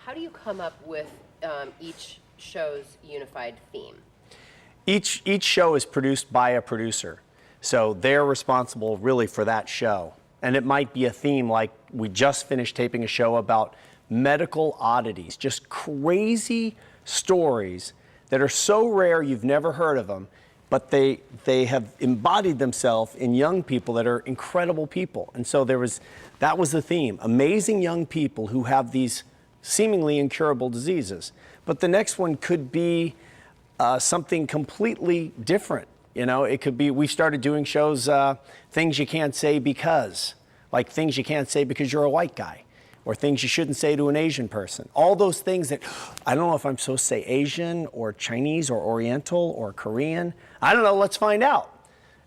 how do you come up with each show's unified theme? Each show is produced by a producer, so they're responsible really for that show. And it might be a theme like we just finished taping a show about medical oddities, just crazy stories that are so rare you've never heard of them, but they have embodied themselves in young people that are incredible people. And so that was the theme, amazing young people who have these seemingly incurable diseases. But the next one could be something completely different. You know, it could be, we started doing shows, things you can't say because, like things you can't say because you're a white guy, or things you shouldn't say to an Asian person. All those things that, I don't know if I'm supposed to say Asian or Chinese or Oriental or Korean. I don't know, let's find out.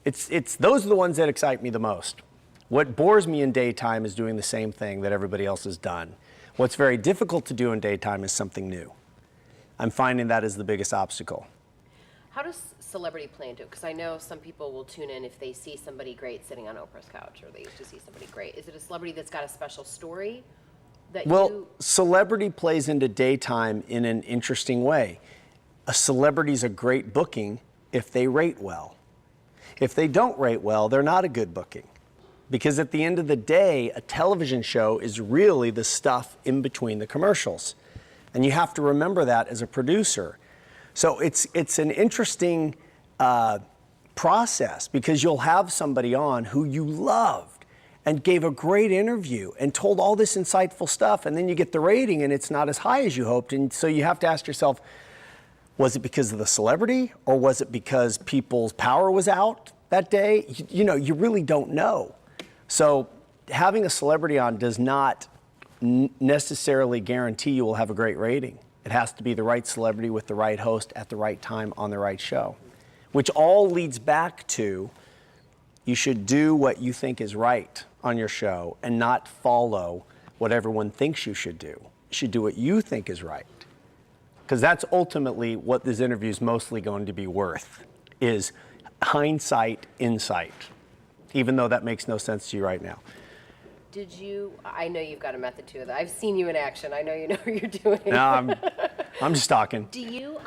Those are the ones that excite me the most. What bores me in daytime is doing the same thing that everybody else has done. What's very difficult to do in daytime is something new. I'm finding that is the biggest obstacle. How does celebrity play into it? Because I know some people will tune in if they see somebody great sitting on Oprah's couch, or they used to see somebody great. Is it a celebrity that's got a special story that celebrity plays into daytime in an interesting way. A celebrity's a great booking if they rate well. If they don't rate well, they're not a good booking. Because at the end of the day, a television show is really the stuff in between the commercials. And you have to remember that as a producer. So it's an interesting process, because you'll have somebody on who you loved and gave a great interview and told all this insightful stuff, and then you get the rating and it's not as high as you hoped. And so you have to ask yourself, was it because of the celebrity, or was it because people's power was out that day? You know, you really don't know. So having a celebrity on does not necessarily guarantee you will have a great rating. It has to be the right celebrity with the right host at the right time on the right show, which all leads back to you should do what you think is right on your show and not follow what everyone thinks you should do. You should do what you think is right, because that's ultimately what this interview is mostly going to be worth, is hindsight, insight, even though that makes no sense to you right now. I know you've got a method to it. I've seen you in action. I know you know what you're doing. No, I'm just talking. Do you,